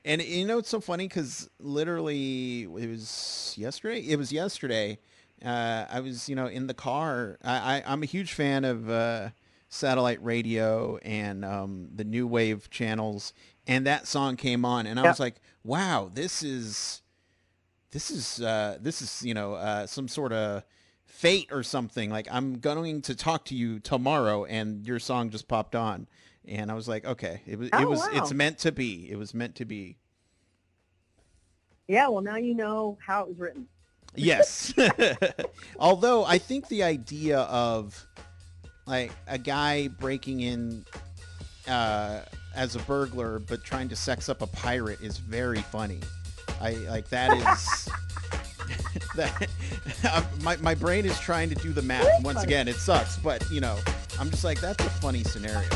And you know it's so funny because literally it was yesterday. It was yesterday. I was in the car. I'm a huge fan of satellite radio and the new wave channels, and that song came on, and I Yep. was like, wow, this is some sort of fate or something. Like I'm going to talk to you tomorrow, and your song just popped on, and I was like, okay, Oh, it's wow. meant to be. It was meant to be. Yeah, well, now you know how it was written. Yes. Although I think the idea of like a guy breaking in as a burglar but trying to sex up a pirate is very funny. I like that is that my brain is trying to do the It math. is Once funny. again, it sucks, but I'm just like that's a funny scenario.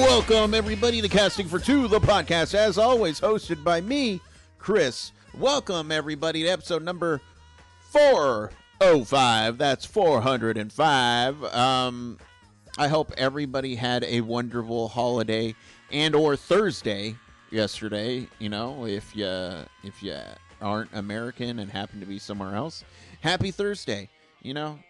Welcome, everybody, to Casting for Two, the podcast, as always, hosted by me, Chris. Welcome, everybody, to episode number 405. That's 405. I hope everybody had a wonderful holiday and or Thursday yesterday. If you aren't American and happen to be somewhere else, happy Thursday.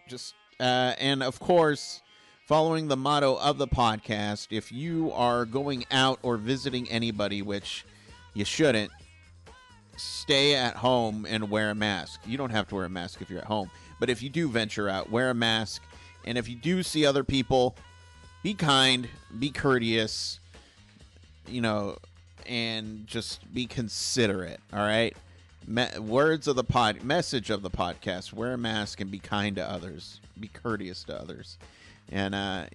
Just and of course, following the motto of the podcast, if you are going out or visiting anybody, which you shouldn't, stay at home and wear a mask. You don't have to wear a mask if you're at home, but if you do venture out, wear a mask. And if you do see other people, be kind, be courteous, and just be considerate. All right. Words of the message of the podcast: wear a mask and be kind to others. Be courteous to others. And I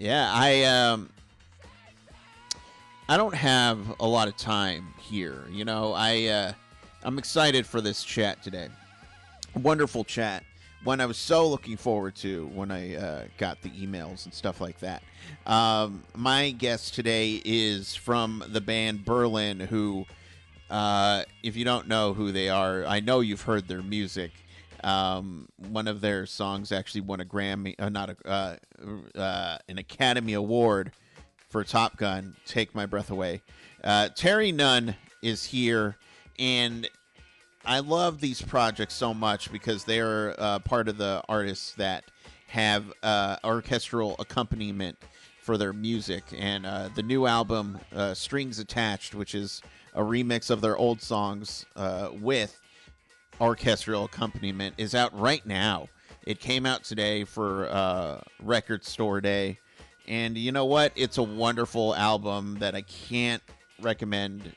don't have a lot of time here. I'm excited for this chat today. Wonderful chat. One I was so looking forward to when I got the emails and stuff like that. My guest today is from the band Berlin, who, if you don't know who they are, I know you've heard their music. One of their songs actually won a Grammy, an Academy Award for Top Gun. Take My Breath Away. Terri Nunn is here, and I love these projects so much because they are part of the artists that have orchestral accompaniment for their music. And the new album, Strings Attached, which is a remix of their old songs with orchestral accompaniment, is out right now. It came out today for Record Store Day. And you know what? It's a wonderful album that I can't recommend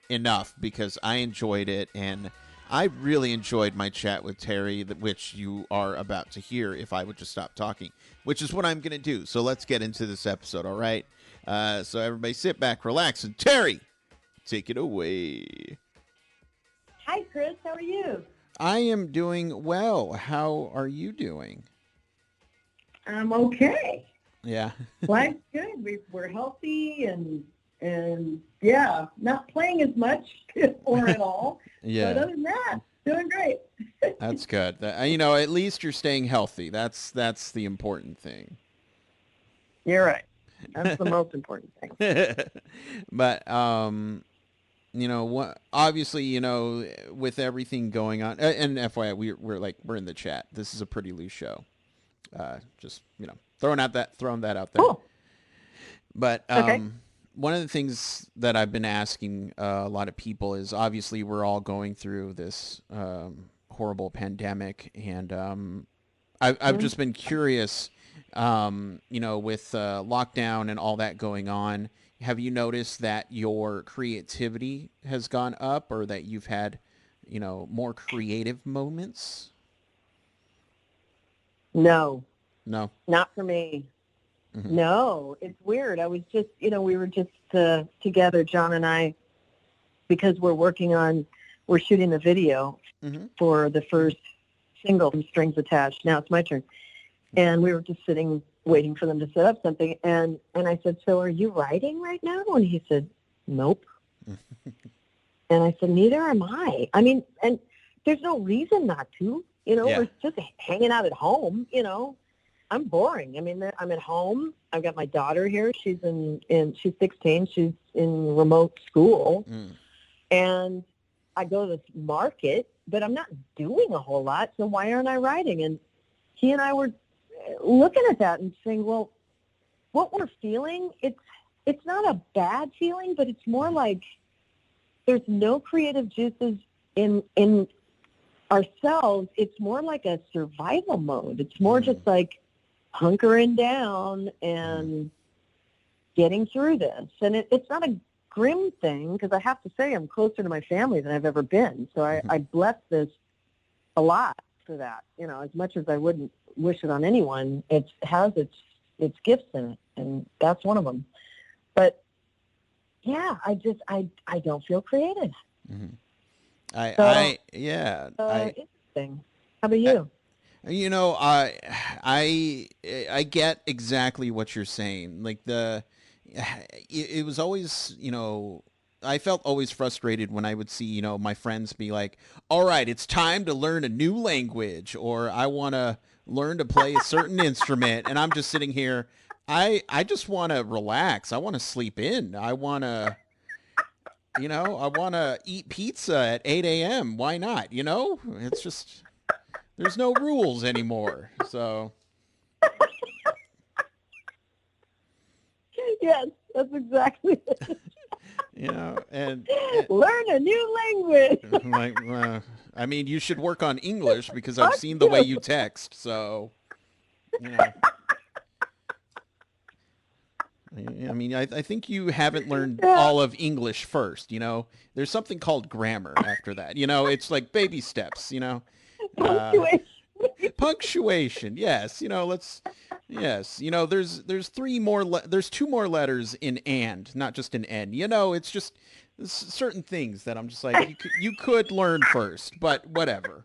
enough because I enjoyed it, and I really enjoyed my chat with Terri, which you are about to hear if I would just stop talking, which is what I'm going to do. So let's get into this episode, all right? So everybody sit back, relax, and Terri, take it away. Hi, Chris. How are you? I am doing well. How are you doing? I'm okay. Yeah. Life's good. We're healthy and yeah, not playing as much or at all. But Yeah, other than that, doing great. that's good. At least you're staying healthy. That's the important thing. You're right. That's the most important thing. But what? Obviously, with everything going on, and FYI, we're in the chat. This is a pretty loose show. Just throwing that out there. Cool. But Okay. one of the things that I've been asking a lot of people is obviously we're all going through this horrible pandemic, and I've Mhm. just been curious, with lockdown and all that going on. Have you noticed that your creativity has gone up, or that you've had, more creative moments? No, No. not for me. Hmm. No, it's weird. I was just, we were just together, John and I, because we're shooting the video Hmm. for the first single from Strings Attached. Now it's my turn. And we were just sitting waiting for them to set up something. And I said, so are you writing right now? And he said, nope. And I said, neither am I. I mean, and there's no reason not to. Yeah. We're just hanging out at home, I'm boring. I mean, I'm at home. I've got my daughter here. She's she's 16. She's in remote school. Mm. And I go to this market, but I'm not doing a whole lot. So why aren't I writing? And he and I were looking at that and saying, well, what we're feeling, it's not a bad feeling, but it's more like there's no creative juices in ourselves. It's more like a survival mode. It's more just like hunkering down and getting through this. And it's not a grim thing, because I have to say I'm closer to my family than I've ever been. So I bless this a lot for that. As much as I wouldn't wish it on anyone, it has its gifts in it, and that's one of them. But yeah, I don't feel creative. Hmm. Interesting. How about you? I get exactly what you're saying. Like it was always, I felt always frustrated when I would see, my friends be like, all right, it's time to learn a new language, or I want to learn to play a certain instrument. And I'm just sitting here. I just want to relax. I want to sleep in. I want to eat pizza at 8 a.m. Why not? It's just, there's no rules anymore. So, Yes, that's exactly it. and Learn a new language. like, I mean, you should work on English because I've Fuck seen the way you. you text. So, you know, I mean, I think you haven't learned Yeah. all of English first. There's something called grammar after that. It's like baby steps. Uh, Punctuation. punctuation. Yes. Yes. There's there's two more letters in and, not just an N. It's just certain things that I'm just like, you could learn first, but whatever.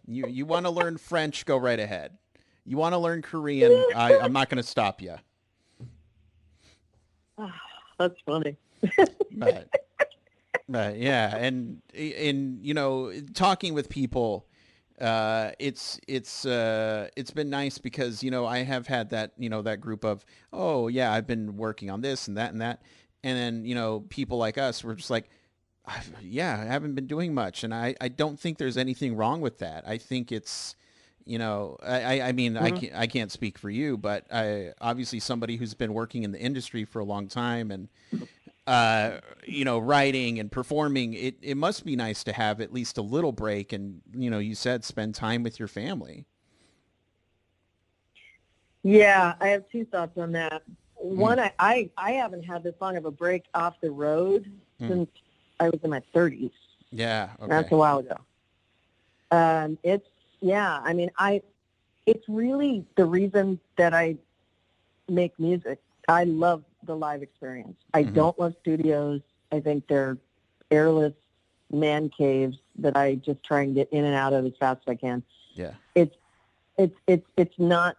You want to learn French, go right ahead. You want to learn Korean, I'm not going to stop you. That's funny. But yeah, and talking with people, it's been nice because I have had that that group of, oh yeah, I've been working on this and that and that, and then people like us were just like, yeah, I haven't been doing much, and I don't think there's anything wrong with that. I think it's I mean, Mhm. I can't speak for you, but I obviously somebody who's been working in the industry for a long time, and writing and performing, it must be nice to have at least a little break, and you said spend time with your family. Yeah, I have two thoughts on that. Mm, One, I haven't had this long of a break off the road mm. since I was in my 30s. Yeah. That's Okay. a while ago. Yeah, I mean, it's really the reason that I make music. I love the live experience. I Hmm. don't love studios. I think they're airless man caves that I just try and get in and out of as fast as I can. Yeah. It's it's not.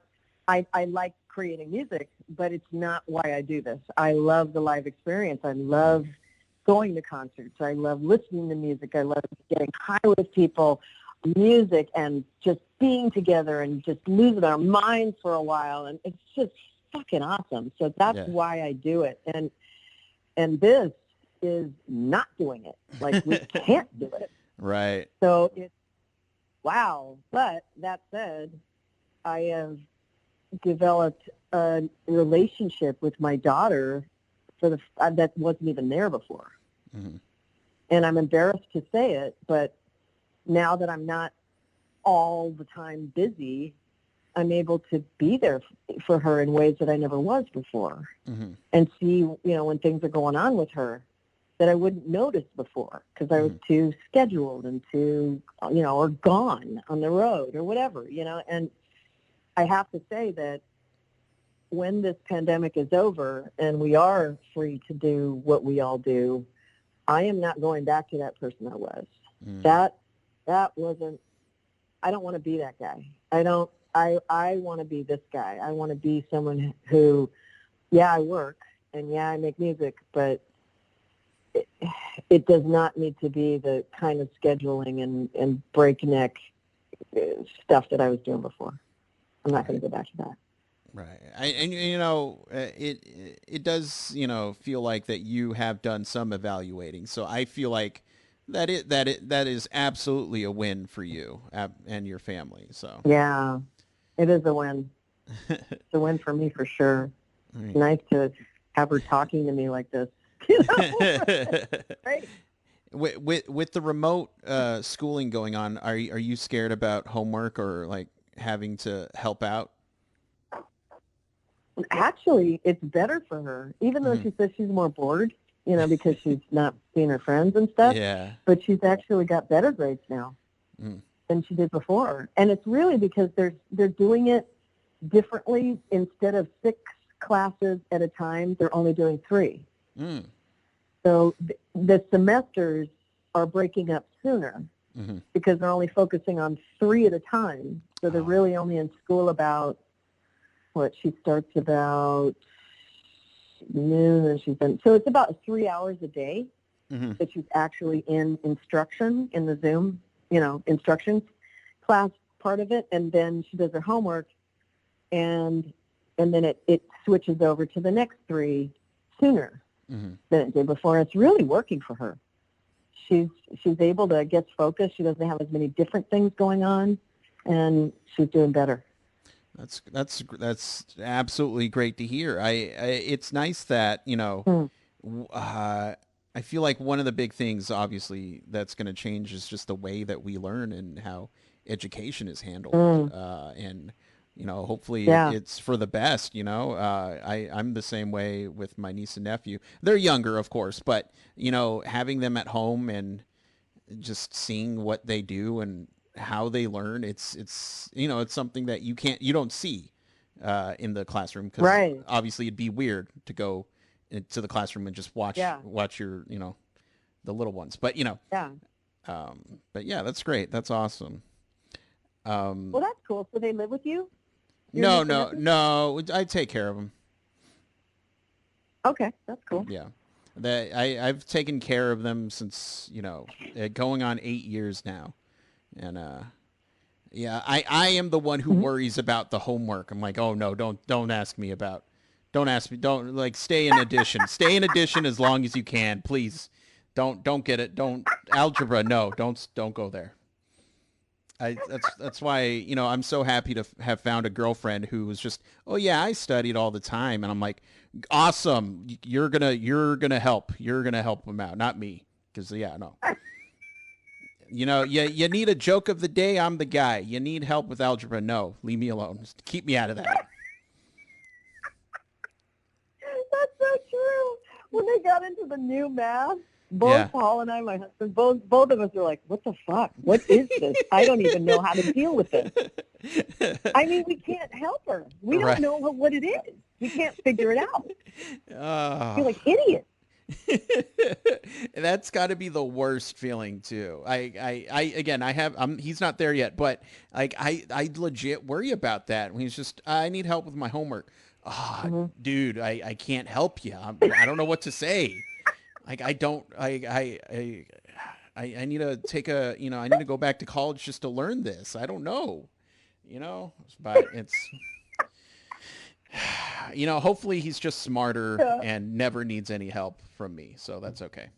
I like creating music, but it's not why I do this. I love the live experience. I love going to concerts. I love listening to music. I love getting high with people, music, and just being together and just losing our minds for a while. And it's just fucking awesome. So that's Yeah. why I do it. And this is not doing it. Like, we can't do it. Right. So it's wow. But that said, I have developed a relationship with my daughter that wasn't even there before. Mm-hmm. And I'm embarrassed to say it, but now that I'm not all the time busy, I'm able to be there for her in ways that I never was before, Mm-hmm. and see, when things are going on with her that I wouldn't notice before because I was too scheduled and too, or gone on the road or whatever, and I have to say that when this pandemic is over and we are free to do what we all do, I am not going back to that person I was. That wasn't, I don't want to be that guy. I want to be this guy. I want to be someone who, yeah, I work and yeah, I make music, but it does not need to be the kind of scheduling and breakneck stuff that I was doing before. I'm not going to go back to that. Right. It does, feel like that you have done some evaluating. So I feel like that is absolutely a win for you and your family. So yeah, it is a win. It's a win for me for sure. It's nice to have her talking to me like this. Right. With the remote schooling going on, are you scared about homework or like having to help out? Actually, it's better for her, even though she says she's more bored, because she's not seeing her friends and stuff. Yeah. But she's actually got better grades now than she did before. And it's really because they're doing it differently. Instead of 6 classes at a time, they're only doing 3. So the semesters are breaking up sooner because they're only focusing on 3 at a time. So they're really only in school about, she starts about noon and she's in. So it's about 3 hours a day that she's actually in instruction in the Zoom, instructions class part of it. And then she does her homework and then it switches over to the next 3 sooner than it did before. It's really working for her. She's able to get focused. She doesn't have as many different things going on, and she's doing better. That's absolutely great to hear. It's nice that I feel like one of the big things, obviously, that's going to change is just the way that we learn and how education is handled, and hopefully it's for the best. I'm the same way with my niece and nephew. They're younger, of course, but having them at home and just seeing what they do and how they learn, it's something that you don't see in the classroom because obviously it'd be weird to go into the classroom and just watch your the little ones, but but yeah, that's great, that's awesome. Well, that's cool. So they live with you? No, I take care of them. Okay, that's cool. Yeah, I've taken care of them since going on 8 years now. And yeah, I am the one who worries about the homework. I'm like, oh no, don't ask me, like stay in addition. Stay in addition as long as you can, please. Don't get it. Don't algebra. No, don't go there. That's why I'm so happy to have found a girlfriend who was just, oh yeah, I studied all the time, and I'm like, awesome. You're gonna help. You're gonna help them out, not me, because no. You need a joke of the day, I'm the guy. You need help with algebra, no. Leave me alone. Just keep me out of that. That's so true. When they got into the new math, both Paul and I, my husband, both of us were like, what the fuck? What is this? I don't even know how to deal with this. I mean, we can't help her. We don't know what it is. We can't figure it out. I feel like idiots. That's got to be the worst feeling too. He's not there yet, but like I legit worry about that when he's just, I need help with my homework. Dude, I can't help you. I don't know what to say. Like I need to take I need to go back to college just to learn this. I don't know, but it's. Hopefully he's just smarter and never needs any help from me, so that's okay,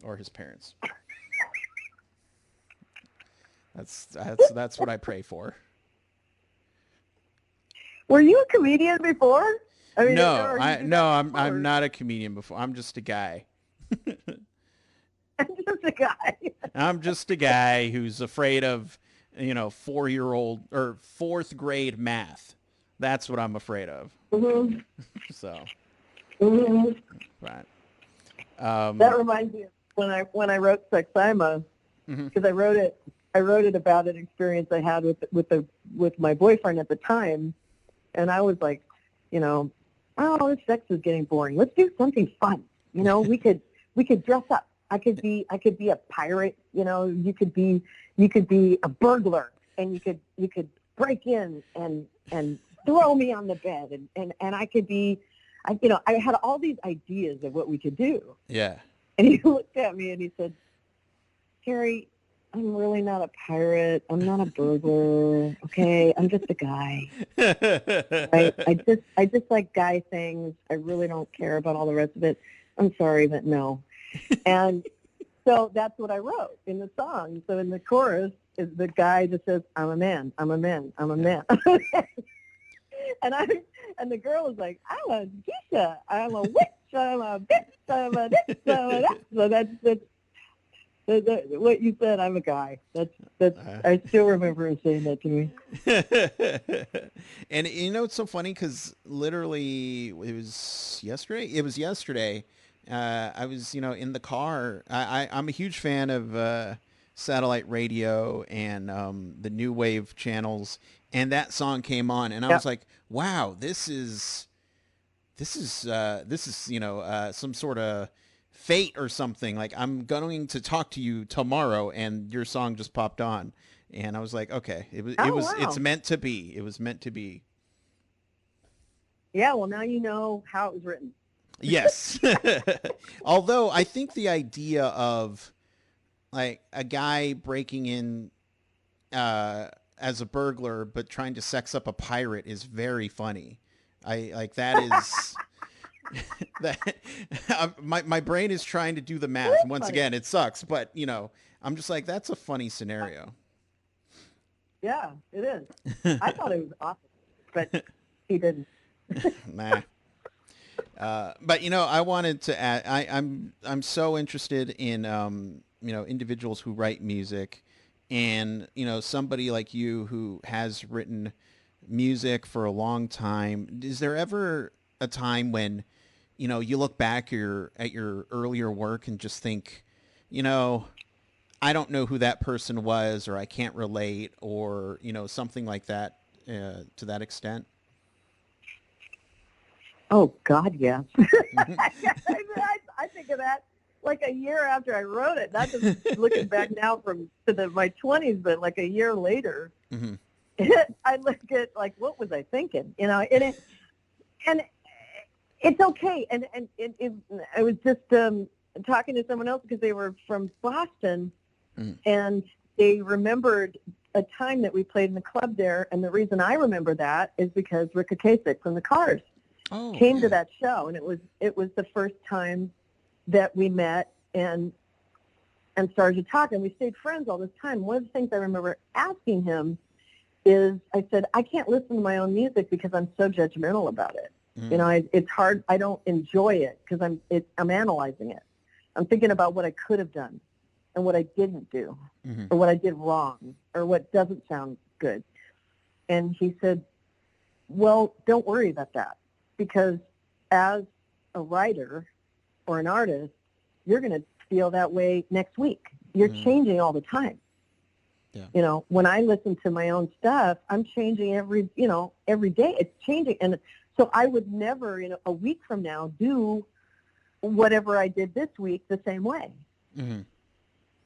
or his parents. That's what I pray for. Were you a comedian before? I mean, No, or you do no, that I'm before. not a comedian before. I'm just a guy. I'm just a guy. I'm just a guy who's afraid of, 4-year-old or fourth grade math. That's what I'm afraid of. hmm So, hmm right. That reminds me of when I wrote Sexima, Mhm. because I wrote it about an experience I had with my boyfriend at the time, and I was like, you know, oh, this sex is getting boring. Let's do something fun. We could dress up. I could be a pirate. You could be a burglar, and you could break in and throw me on the bed, and I could be, I had all these ideas of what we could do. Yeah. And he looked at me and he said, Terry, I'm really not a pirate. I'm not a burglar. Okay, I'm just a guy. Right? I just like guy things. I really don't care about all the rest of it. I'm sorry, but no. And so that's what I wrote in the song. So in the chorus is the guy that says, I'm a man, I'm a man, I'm a man. and I and the girl is like, I'm a geisha, I'm a witch, I'm a bitch, I'm a this, I'm a that. So that's what you said. I'm a guy. That's. Uh, I still remember him saying that to me. and it's so funny because literally it was yesterday. It was yesterday. I was in the car. I'm a huge fan of satellite radio and the new wave channels, and that song came on, and I was Yep. like, wow, this is some sort of fate or something. Like, I'm going to talk to you tomorrow, and your song just popped on, and I was like, okay, Oh it's wow. meant to be. It was meant to be. Yeah. Well, now you know how it was written. Yes. Although I think the idea of like a guy breaking in uh, as a burglar but trying to sex up a pirate is very funny. I like that is that my brain is trying to do the It math. is Once funny. again, it sucks, but I'm just like, that's a funny scenario. Yeah, it is. I thought it was awesome, but he didn't. Nah. But I wanted to add. I'm so interested in individuals who write music, and somebody like you who has written music for a long time. Is there ever a time when you look back at your earlier work and just think, you know, I don't know who that person was, or I can't relate, or something like that to that extent? Oh God, yes. I think of that like a year after I wrote it. Not just looking back now from my 20s, but like a year later, Hmm. I look at like what was I thinking? And it's okay. And I was just talking to someone else because they were from Boston, Hmm. and they remembered a time that we played in the club there. And the reason I remember that is because Rick Ocasek from the Cars Oh came to yeah. that show, and it was the first time that we met and started to talk, and we stayed friends all this time. One of the things I remember asking him is, I said, I can't listen to my own music because I'm so judgmental about it. Mm. It's hard. I don't enjoy it because I'm analyzing it. I'm thinking about what I could have done and what I didn't do, Hmm. or what I did wrong, or what doesn't sound good. And he said, well, don't worry about that, because as a writer or an artist, you're going to feel that way next week. You're Mm. changing all the time. Yeah. When I listen to my own stuff, I'm changing every day. It's changing. And so I would never, a week from now, do whatever I did this week the same way. Hmm.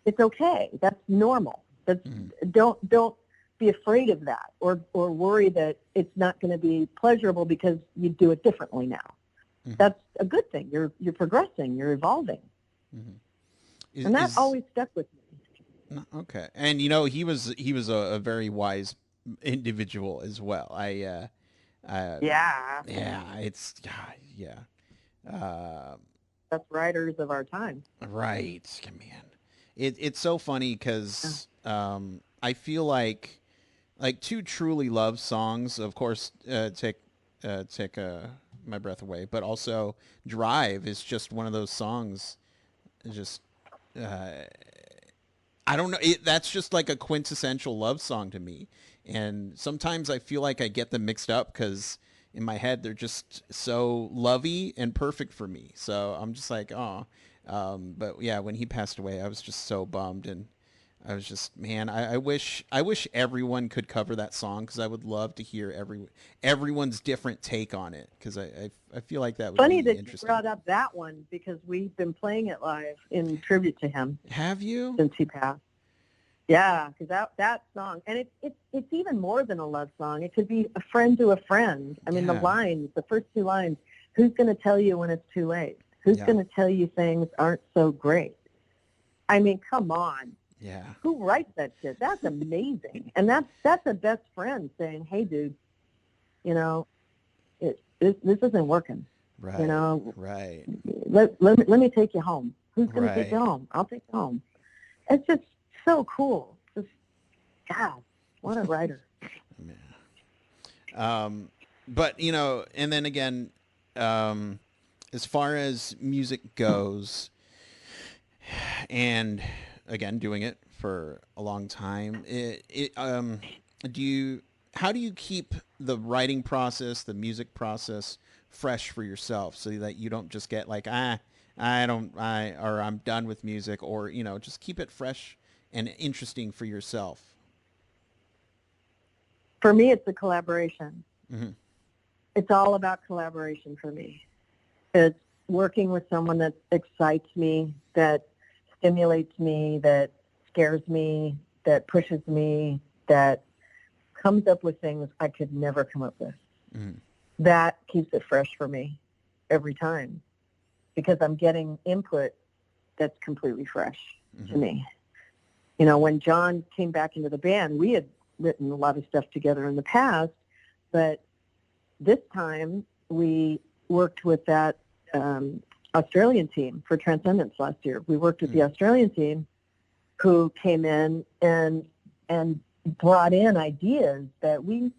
It's okay. That's normal. That's Hmm. don't be afraid of that, or worry that it's not going to be pleasurable because you do it differently now. Hmm. That's a good thing. You're progressing. You're evolving, Hmm. and that Is always stuck with me. no, okay, and he was a very wise individual as well. Uh, Yeah, yeah, it's yeah, uh, that's writers of our time. right, man. It's so funny because I feel like two truly love songs. Of course, take my breath away. But also, Drive is just one of those songs. Just uh, I don't know. That's just like a quintessential love song to me. And sometimes I feel like I get them mixed up because in my head they're just so lovey and perfect for me. So I'm just like, oh. But yeah, when he passed away, I was just so bummed, and I was just, man, I wish everyone could cover that song because I would love to hear everyone's different take on it because I feel like that would Funny be that you interesting. brought up that one because we've been playing it live in tribute to him Have you? since he passed. Yeah, because that song, and it's even more than a love song. It could be a friend to a friend. I mean, Yeah. the first two lines, who's going to tell you when it's too late? Who's Yeah. going to tell you things aren't so great? I mean, come on. Yeah. Who writes that shit? That's amazing. And that's a best friend saying, hey, dude, you know, this isn't working. You Right. know, Right. let me take you home. Who's going to take you Right. home? I'll take you home. It's just so cool. Just, God, what a writer. Man. But and then again, um, as far as music goes, and again doing it for a long time, do you how do you keep the writing process, the music process fresh for yourself so that you don't just get like I don't I or I'm done with music, or just keep it fresh and interesting for yourself. For me, it's a collaboration. Mm-hmm. It's all about collaboration for me. It's working with someone that excites me, that stimulates me, that scares me, that pushes me, that comes up with things I could never come up with. Mm-hmm. That keeps it fresh for me every time because I'm getting input that's completely fresh to me. When John came back into the band, we had written a lot of stuff together in the past, but this time we worked with that Australian team for Transcendence last year. We worked with the Australian team who came in and brought in ideas that we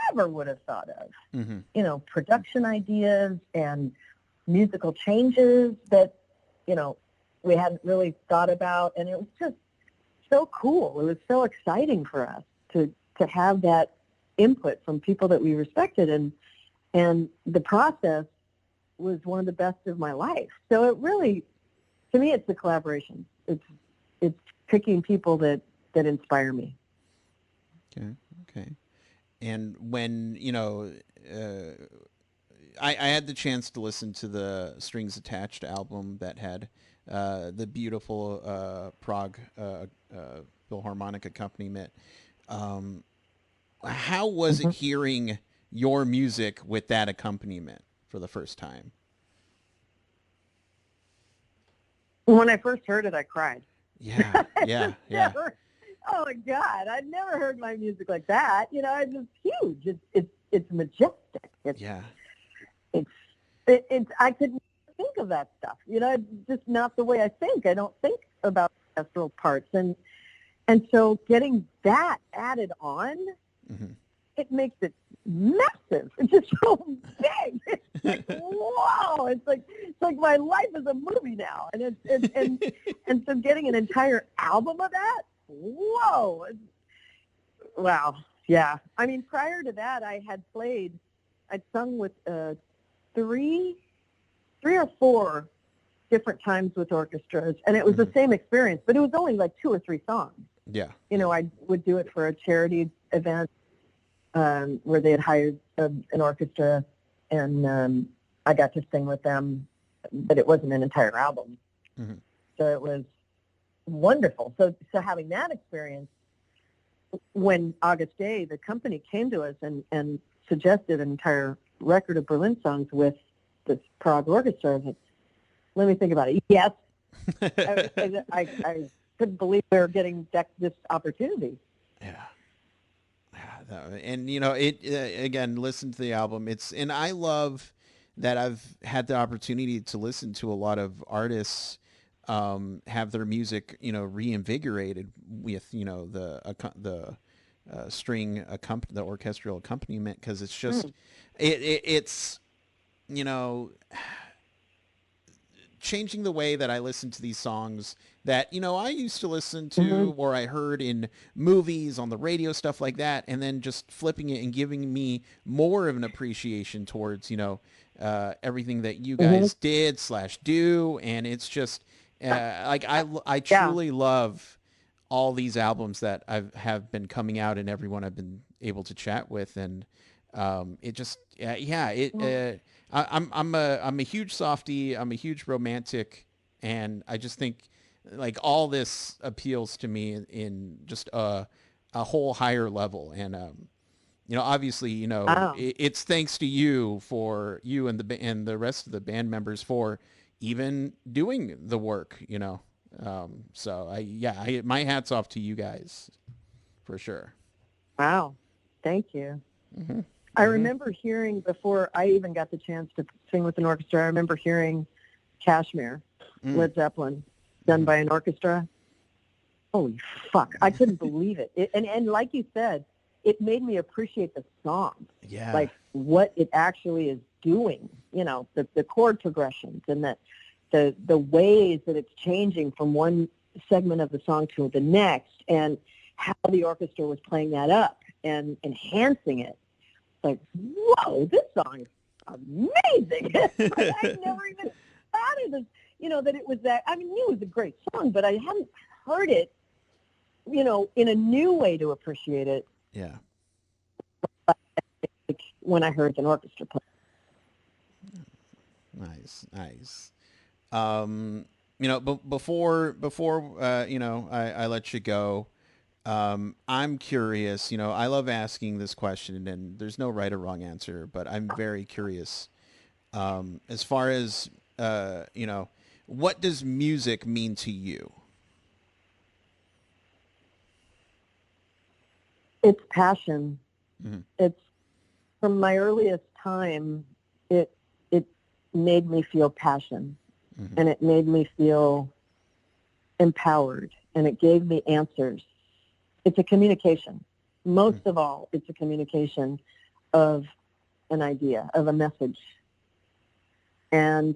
never would have thought of. Production ideas and musical changes that, we hadn't really thought about. And it was just so cool. It was so exciting for us to have that input from people that we respected. And the process was one of the best of my life. So it really, to me, it's a collaboration. It's picking people that inspire me. Okay. And when I had the chance to listen to the Strings Attached album that had the beautiful Prague Philharmonic accompaniment. How was it hearing your music with that accompaniment for the first time? When I first heard it, I cried. Yeah, yeah, yeah. Oh my God! I'd never heard my music like that. It's just huge. It's majestic. It's I could never think of that stuff. It's just not the way I think. I don't think about orchestral parts, and so getting that added on, it makes it massive. It's just so big. It's like whoa! It's like my life is a movie now, and and so getting an entire album of that, whoa! Wow, yeah. I mean, prior to that, I'd sung with three or four different times with orchestras, and it was the same experience, but it was only like 2 or 3 songs. Yeah. I would do it for a charity event where they had hired an orchestra, and I got to sing with them, but it wasn't an entire album. So it was wonderful. So having that experience, when August Day, the company came to us and suggested an entire record of Berlin songs with this Prague orchestra, I was like, let me think about it. Yes. I couldn't believe we were getting this opportunity. Yeah. And it again, listen to the album. And I love that I've had the opportunity to listen to a lot of artists have their music reinvigorated with the string the orchestral accompaniment, because it's just it's you know, changing the way that I listen to these songs that, I used to listen Hmm. to or I heard in movies, on the radio, stuff like that, and then just flipping it and giving me more of an appreciation towards, everything that you Hmm. guys did slash do. And it's just, like, I Yeah. truly love all these albums that have been coming out and everyone I've been able to chat with. And it just, yeah, Well, I'm a huge softie. I'm a huge romantic, and I just think like all this appeals to me in just a whole higher level. And obviously, wow. it's thanks to you, for you and and the rest of the band members, for even doing the work. So my hats off to you guys for sure. Wow. Thank you. Hmm. I Hmm. remember hearing before I even got the chance to sing with an orchestra. I remember hearing Kashmir, Mm. Led Zeppelin, done Hmm. by an orchestra. Holy fuck! I couldn't believe it. And like you said, it made me appreciate the song, Yeah. like what it actually is doing. The chord progressions and the ways that it's changing from one segment of the song to the next, and how the orchestra was playing that up and enhancing it. Like, whoa, this song is amazing. Like, I never even thought of this, that it was that. I mean, knew it was a great song, but I hadn't heard it, in a new way to appreciate it, Yeah. like when I heard an orchestra play. Nice. Nice. Um, before I let you go, I'm curious. I love asking this question, and there's no right or wrong answer, but I'm very curious. As far as what does music mean to you? It's passion. Mm-hmm. It's from my earliest time. It made me feel passion, Mm-hmm. and it made me feel empowered, and it gave me answers. It's a communication. Most of all, it's a communication of an idea, of a message. And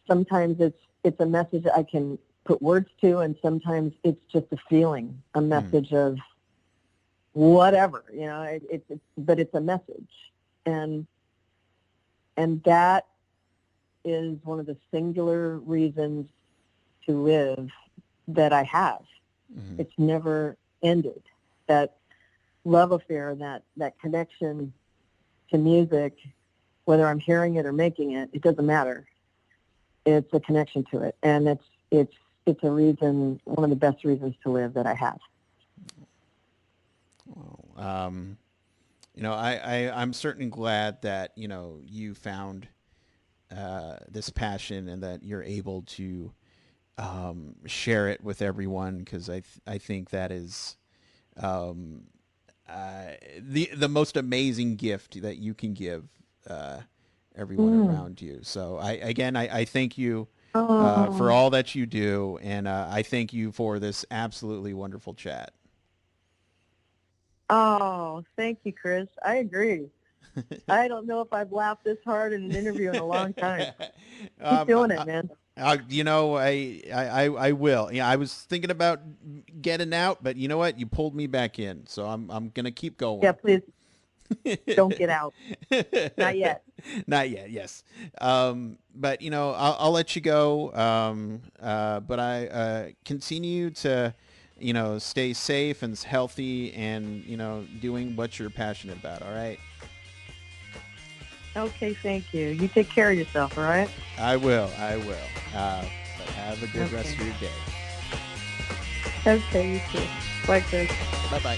sometimes it's a message I can put words to, and sometimes it's just a feeling, a Mm-hmm. message of whatever, but it's a message. And that is one of the singular reasons to live that I have. Mm-hmm. It's never ended. That love affair, that connection to music, whether I'm hearing it or making it, it doesn't matter. It's a connection to it, and it's a reason, one of the best reasons to live that I have. Well, I'm certainly glad that you found this passion and that you're able to share it with everyone, because I think that is um, the most amazing gift that you can give uh, everyone Mm. around you. So I thank you for Oh, all that you do, and I thank you for this absolutely wonderful chat. oh, thank you, Chris. I agree. I don't know if I've laughed this hard in an interview in a long time. Keep um, doing I, it, man. I will. Yeah, I was thinking about getting out, but you know what? You pulled me back in, so I'm gonna keep Yeah, going. please don't get out. Not yet. Not yet. Yes. But I'll let you go. But I continue to stay safe and healthy, and doing what you're passionate about. All right. Okay, thank you. You take care of yourself, all right? I will. I will. But have a good rest Okay. of your day. Okay, you too. Bye, Chris. Bye bye.